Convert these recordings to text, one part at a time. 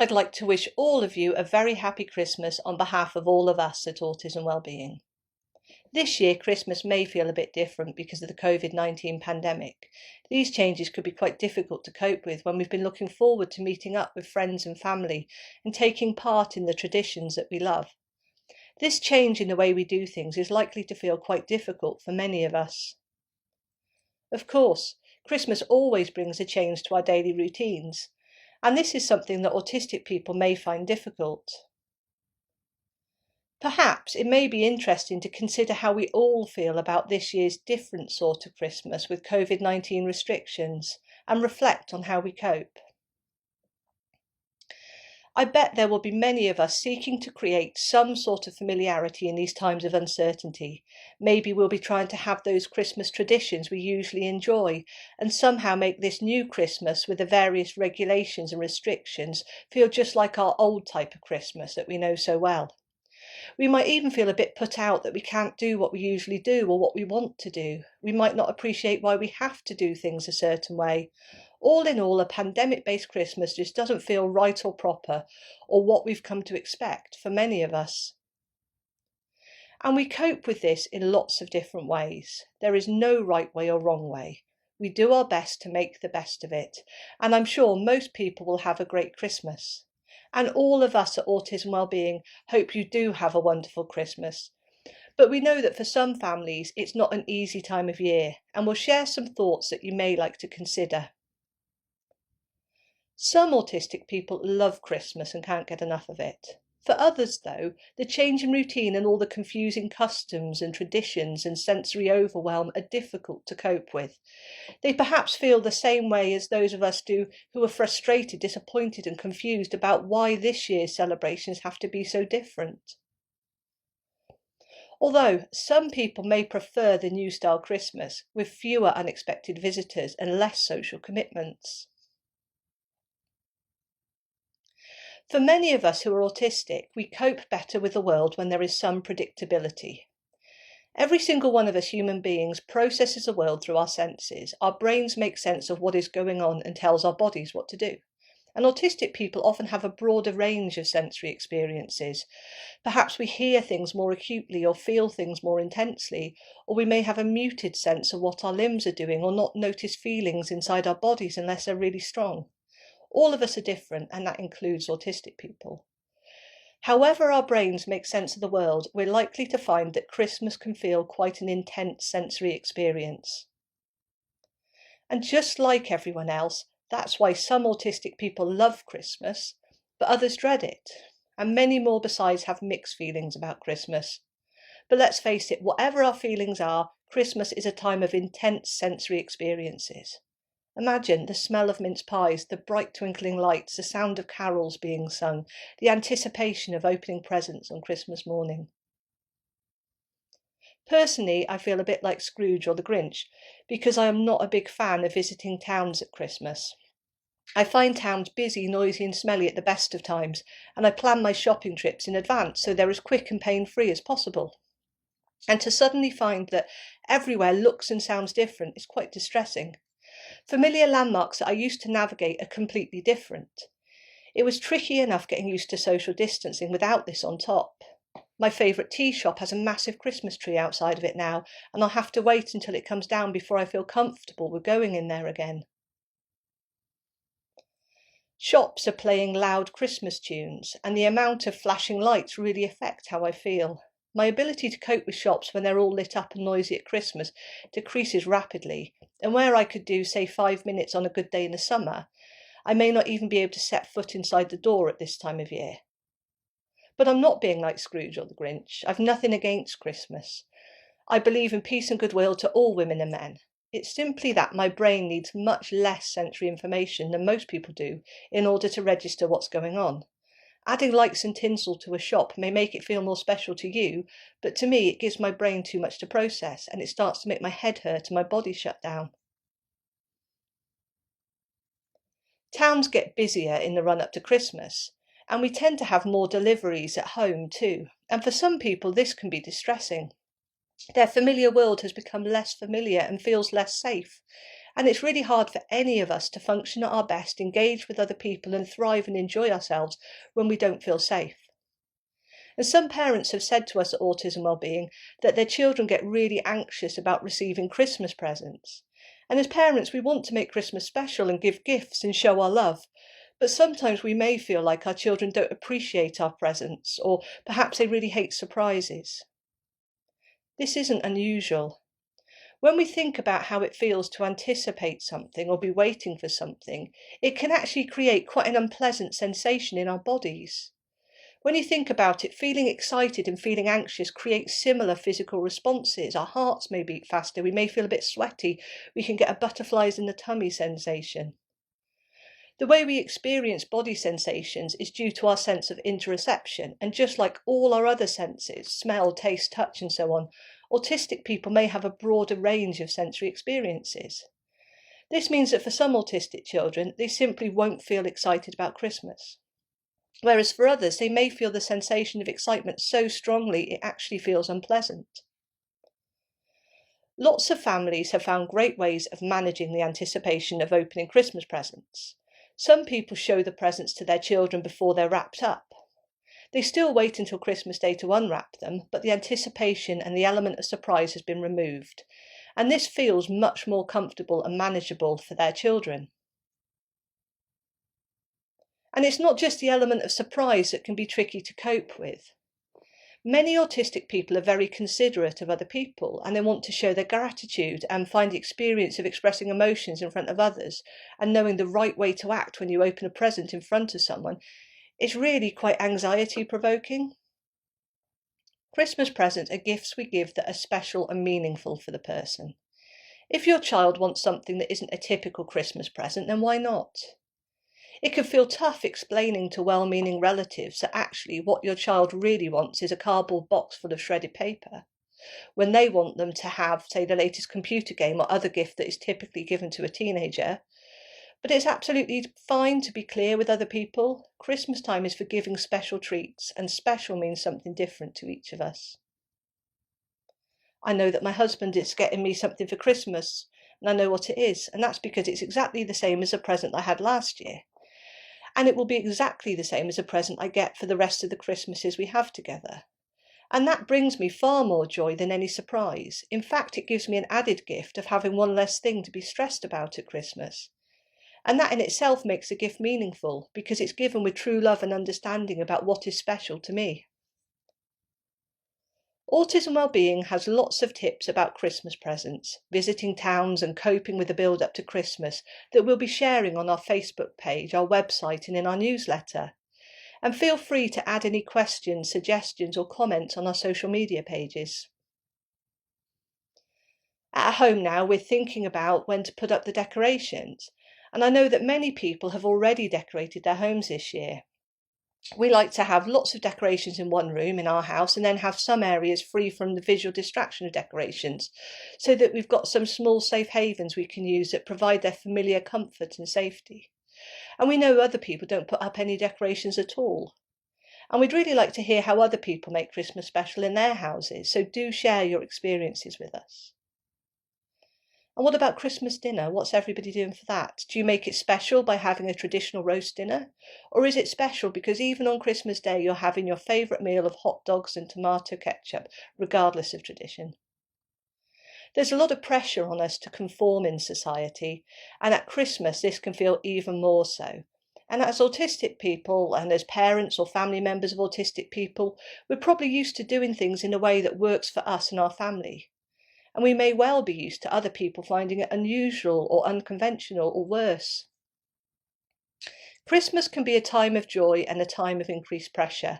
I'd like to wish all of you a very happy Christmas on behalf of all of us at Autism Wellbeing. This year, Christmas may feel a bit different because of the COVID-19 pandemic. These changes could be quite difficult to cope with when we've been looking forward to meeting up with friends and family and taking part in the traditions that we love. This change in the way we do things is likely to feel quite difficult for many of us. Of course, Christmas always brings a change to our daily routines, and this is something that autistic people may find difficult. Perhaps it may be interesting to consider how we all feel about this year's different sort of Christmas with COVID-19 restrictions and reflect on how we cope. I bet there will be many of us seeking to create some sort of familiarity in these times of uncertainty. Maybe we'll be trying to have those Christmas traditions we usually enjoy and somehow make this new Christmas with the various regulations and restrictions feel just like our old type of Christmas that we know so well. We might even feel a bit put out that we can't do what we usually do or what we want to do. We might not appreciate why we have to do things a certain way. All in all, a pandemic-based Christmas just doesn't feel right or proper, or what we've come to expect for many of us. And we cope with this in lots of different ways. There is no right way or wrong way. We do our best to make the best of it, and I'm sure most people will have a great Christmas. And all of us at Autism Wellbeing hope you do have a wonderful Christmas. But we know that for some families, it's not an easy time of year, and we'll share some thoughts that you may like to consider. Some autistic people love Christmas and can't get enough of it. For others, though, the change in routine and all the confusing customs and traditions and sensory overwhelm are difficult to cope with. They perhaps feel the same way as those of us do who are frustrated, disappointed and confused about why this year's celebrations have to be so different. Although some people may prefer the new style Christmas with fewer unexpected visitors and less social commitments. For many of us who are autistic, we cope better with the world when there is some predictability. Every single one of us human beings processes the world through our senses. Our brains make sense of what is going on and tells our bodies what to do. And autistic people often have a broader range of sensory experiences. Perhaps we hear things more acutely or feel things more intensely, or we may have a muted sense of what our limbs are doing or not notice feelings inside our bodies unless they're really strong. All of us are different, and that includes autistic people. However our brains make sense of the world, we're likely to find that Christmas can feel quite an intense sensory experience. And just like everyone else, that's why some autistic people love Christmas, but others dread it. And many more besides have mixed feelings about Christmas. But let's face it, whatever our feelings are, Christmas is a time of intense sensory experiences. Imagine the smell of mince pies, the bright twinkling lights, the sound of carols being sung, the anticipation of opening presents on Christmas morning. Personally, I feel a bit like Scrooge or the Grinch, because I am not a big fan of visiting towns at Christmas. I find towns busy, noisy and smelly at the best of times, and I plan my shopping trips in advance so they're as quick and pain-free as possible. And to suddenly find that everywhere looks and sounds different is quite distressing. Familiar landmarks that I used to navigate are completely different. It was tricky enough getting used to social distancing without this on top. My favourite tea shop has a massive Christmas tree outside of it now, and I'll have to wait until it comes down before I feel comfortable with going in there again. Shops are playing loud Christmas tunes, and the amount of flashing lights really affect how I feel. My ability to cope with shops when they're all lit up and noisy at Christmas decreases rapidly, and where I could do, say, 5 minutes on a good day in the summer, I may not even be able to set foot inside the door at this time of year. But I'm not being like Scrooge or the Grinch. I've nothing against Christmas. I believe in peace and goodwill to all women and men. It's simply that my brain needs much less sensory information than most people do in order to register what's going on. Adding lights and tinsel to a shop may make it feel more special to you, but to me it gives my brain too much to process and it starts to make my head hurt and my body shut down. Towns get busier in the run-up to Christmas, and we tend to have more deliveries at home too, and for some people this can be distressing. Their familiar world has become less familiar and feels less safe, And it's really hard for any of us to function at our best, engage with other people and thrive and enjoy ourselves when we don't feel safe. And some parents have said to us at Autism Wellbeing that their children get really anxious about receiving Christmas presents. And as parents, we want to make Christmas special and give gifts and show our love. But sometimes we may feel like our children don't appreciate our presents, or perhaps they really hate surprises. This isn't unusual. When we think about how it feels to anticipate something or be waiting for something, it can actually create quite an unpleasant sensation in our bodies. When you think about it, feeling excited and feeling anxious creates similar physical responses. Our hearts may beat faster, we may feel a bit sweaty, we can get a butterflies in the tummy sensation. The way we experience body sensations is due to our sense of interoception, and just like all our other senses, smell, taste, touch and so on, autistic people may have a broader range of sensory experiences. This means that for some autistic children, they simply won't feel excited about Christmas. Whereas for others, they may feel the sensation of excitement so strongly it actually feels unpleasant. Lots of families have found great ways of managing the anticipation of opening Christmas presents. Some people show the presents to their children before they're wrapped up. They still wait until Christmas Day to unwrap them, but the anticipation and the element of surprise has been removed, and this feels much more comfortable and manageable for their children. And it's not just the element of surprise that can be tricky to cope with. Many autistic people are very considerate of other people, and they want to show their gratitude and find the experience of expressing emotions in front of others and knowing the right way to act when you open a present in front of someone is really quite anxiety provoking. Christmas presents are gifts we give that are special and meaningful for the person. If your child wants something that isn't a typical Christmas present, then why not? It can feel tough explaining to well-meaning relatives that actually what your child really wants is a cardboard box full of shredded paper, when they want them to have, say, the latest computer game or other gift that is typically given to a teenager. But it's absolutely fine to be clear with other people. Christmas time is for giving special treats, and special means something different to each of us. I know that my husband is getting me something for Christmas, and I know what it is, and that's because it's exactly the same as a present I had last year. And it will be exactly the same as a present I get for the rest of the Christmases we have together. And that brings me far more joy than any surprise. In fact, it gives me an added gift of having one less thing to be stressed about at Christmas. And that in itself makes the gift meaningful, because it's given with true love and understanding about what is special to me. Autism Wellbeing has lots of tips about Christmas presents, visiting towns and coping with the build-up to Christmas that we'll be sharing on our Facebook page, our website and in our newsletter. And feel free to add any questions, suggestions or comments on our social media pages. At home now, we're thinking about when to put up the decorations, and I know that many people have already decorated their homes this year. We like to have lots of decorations in one room in our house and then have some areas free from the visual distraction of decorations, so that we've got some small safe havens we can use that provide their familiar comfort and safety. And we know other people don't put up any decorations at all. And we'd really like to hear how other people make Christmas special in their houses, so do share your experiences with us. And what about Christmas dinner? What's everybody doing for that? Do you make it special by having a traditional roast dinner? Or is it special because even on Christmas Day you're having your favourite meal of hot dogs and tomato ketchup, regardless of tradition? There's a lot of pressure on us to conform in society, and at Christmas this can feel even more so. And as autistic people, and as parents or family members of autistic people, we're probably used to doing things in a way that works for us and our family. And we may well be used to other people finding it unusual or unconventional or worse. Christmas can be a time of joy and a time of increased pressure.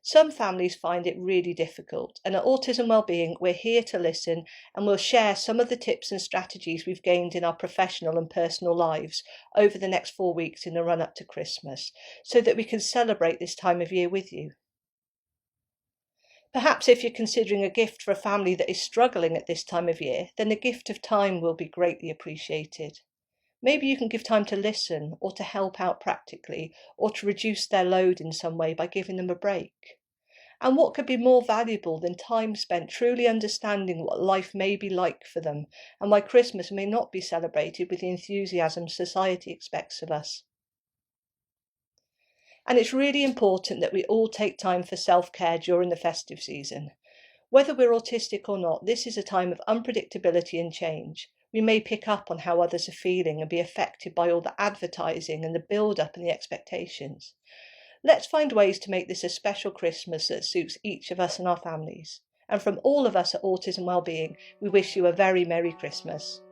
Some families find it really difficult, and at Autism Wellbeing we're here to listen, and we'll share some of the tips and strategies we've gained in our professional and personal lives over the next 4 weeks in the run-up to Christmas, so that we can celebrate this time of year with you. Perhaps if you're considering a gift for a family that is struggling at this time of year, then the gift of time will be greatly appreciated. Maybe you can give time to listen, or to help out practically, or to reduce their load in some way by giving them a break. And what could be more valuable than time spent truly understanding what life may be like for them, and why Christmas may not be celebrated with the enthusiasm society expects of us? And it's really important that we all take time for self-care during the festive season. Whether we're autistic or not, this is a time of unpredictability and change. We may pick up on how others are feeling and be affected by all the advertising and the build-up and the expectations. Let's find ways to make this a special Christmas that suits each of us and our families. And from all of us at Autism Wellbeing, we wish you a very Merry Christmas.